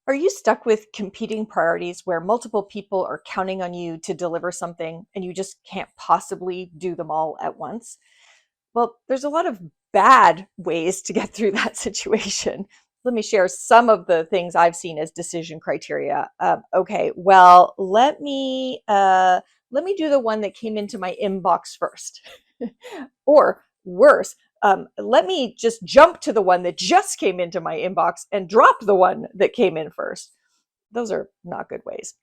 Are you stuck with competing priorities where multiple people are counting on you to deliver something and you just can't possibly do them all at once? Well, there's a lot of bad ways to get through that situation. Let me share some of the things I've seen as decision criteria. Okay, well, let me do the one that came into my inbox first, or worse, let me just jump to the one that just came into my inbox and drop the one that came in first. Those are not good ways.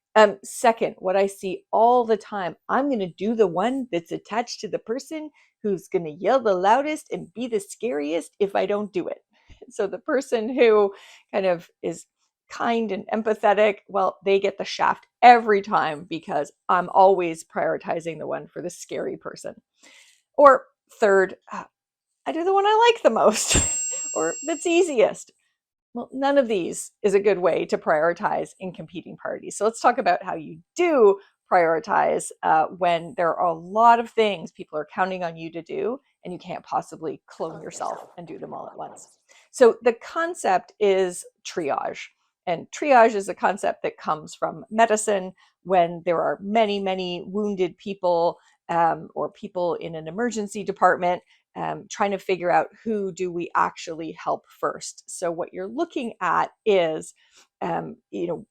Second, what I see all the time, I'm going to do the one that's attached to the person who's going to yell the loudest and be the scariest if I don't do it. So the person who kind of is kind and empathetic, well, they get the shaft every time because I'm always prioritizing the one for the scary person. Or third, I do the one I like the most or that's easiest. Well, none of these is a good way to prioritize in competing priorities. So let's talk about how you do prioritize when there are a lot of things people are counting on you to do, and you can't possibly clone yourself and do them all at once. So the concept is triage. And triage is a concept that comes from medicine when there are many, many wounded people or people in an emergency department trying to figure out who do we actually help first. So what you're looking at is,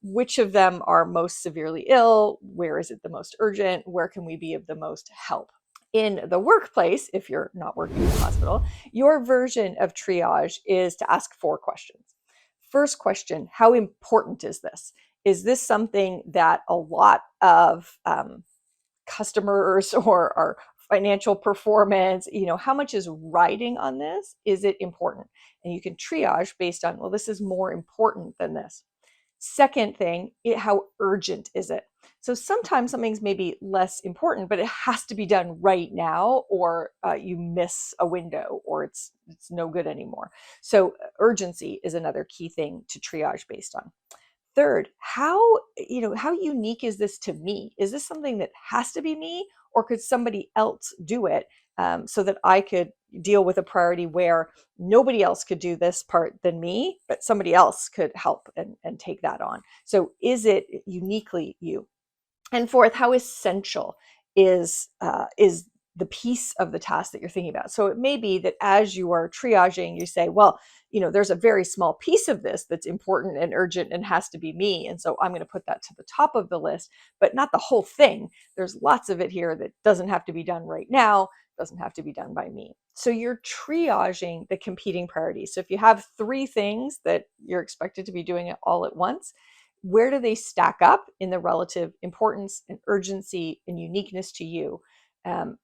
which of them are most severely ill? Where is it the most urgent? Where can we be of the most help? In the workplace, if you're not working in the hospital, your version of triage is to ask 4 questions. First question, how important is this? Is this something that a lot of customers or our financial performance, how much is riding on this? Is it important? And you can triage based on, well, this is more important than this. Second thing, how urgent is it? So sometimes something's maybe less important, but it has to be done right now, or you miss a window, or it's no good anymore. So urgency is another key thing to triage based on. Third, how unique is this to me? Is this something that has to be me, or could somebody else do it so that I could deal with a priority where nobody else could do this part than me, but somebody else could help and take that on? So is it uniquely you? And fourth, how essential is the piece of the task that you're thinking about? So it may be that as you are triaging, you say, well, there's a very small piece of this that's important and urgent and has to be me. And so I'm going to put that to the top of the list, but not the whole thing. There's lots of it here that doesn't have to be done right now, doesn't have to be done by me. So you're triaging the competing priorities. So if you have 3 things that you're expected to be doing it all at once, where do they stack up in the relative importance and urgency and uniqueness to you?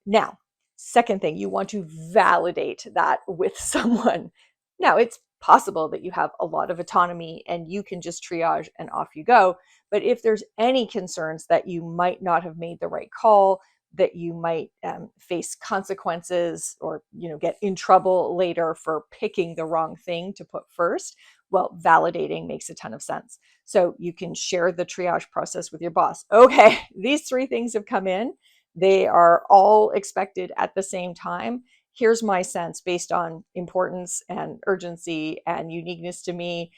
Now, second thing, you want to validate that with someone. Now, it's possible that you have a lot of autonomy and you can just triage and off you go. But if there's any concerns that you might not have made the right call, that you might face consequences or get in trouble later for picking the wrong thing to put first, well, validating makes a ton of sense. So you can share the triage process with your boss. Okay, these 3 things have come in. They are all expected at the same time. Here's my sense based on importance and urgency and uniqueness to me.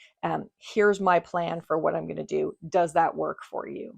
Here's my plan for what I'm going to do. Does that work for you?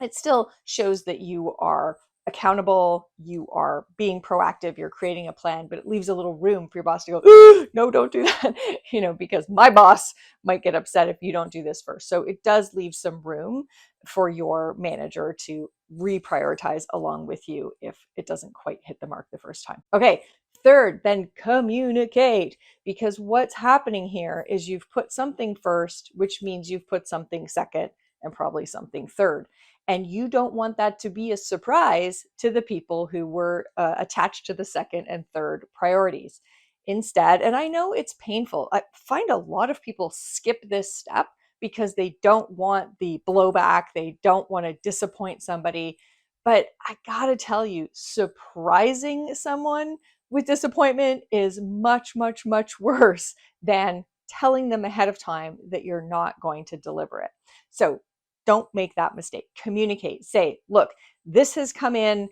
It still shows that you are accountable, you are being proactive, you're creating a plan, but it leaves a little room for your boss to go, no, don't do that, because my boss might get upset if you don't do this first. So it does leave some room for your manager to reprioritize along with you if it doesn't quite hit the mark the first time. Okay. Third, then communicate, because what's happening here is you've put something first, which means you've put something second and probably something third. And you don't want that to be a surprise to the people who were attached to the second and third priorities. Instead, and I know it's painful, I find a lot of people skip this step because they don't want the blowback, they don't want to disappoint somebody. But I gotta tell you, surprising someone with disappointment is much, much, much worse than telling them ahead of time that you're not going to deliver it. So don't make that mistake. Communicate. Say, look, this has come in.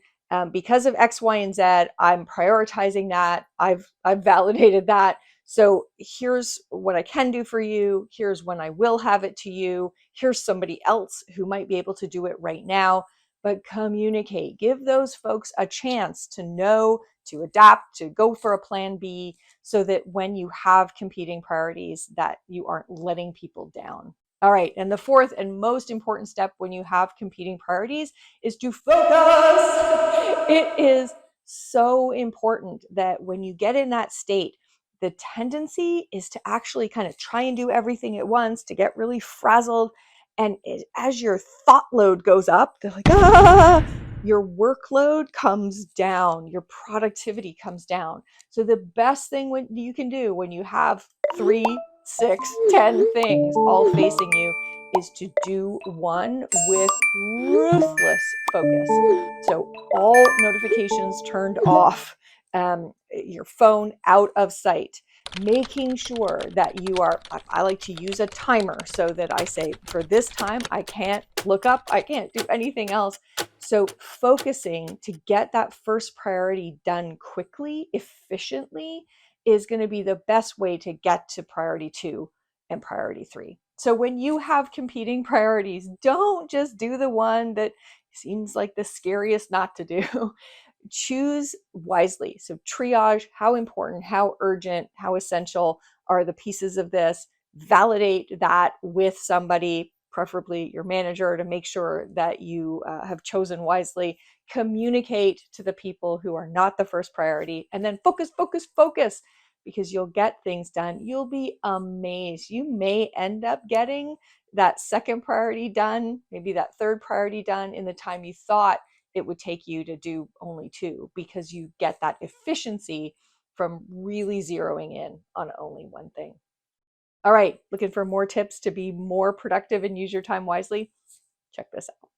because of X, Y, and Z, I'm prioritizing that. I've validated that. So here's what I can do for you. Here's when I will have it to you. Here's somebody else who might be able to do it right now. But communicate, give those folks a chance to know, to adapt, to go for a plan B, so that when you have competing priorities, that you aren't letting people down. All right, and the fourth and most important step when you have competing priorities is to focus. It is so important that when you get in that state, the tendency is to actually kind of try and do everything at once, to get really frazzled. And as your thought load goes up, they're like, ah, your workload comes down, your productivity comes down. So the best thing you can do when you have 3, 6, 10 things all facing you is to do one with ruthless focus. So all notifications turned off, your phone out of sight, making sure that you are, I like to use a timer so that I say, for this time, I can't look up, I can't do anything else. So focusing to get that first priority done quickly, efficiently, is going to be the best way to get to priority 2 and priority 3. So when you have competing priorities, don't just do the one that seems like the scariest not to do. Choose wisely. So triage how important, how urgent, how essential are the pieces of this. Validate that with somebody, preferably your manager, to make sure that you have chosen wisely. Communicate to the people who are not the first priority, and then focus, focus, focus, because you'll get things done. You'll be amazed. You may end up getting that second priority done, maybe that third priority done in the time you thought it would take you to do only 2, because you get that efficiency from really zeroing in on only one thing. All right, looking for more tips to be more productive and use your time wisely? Check this out.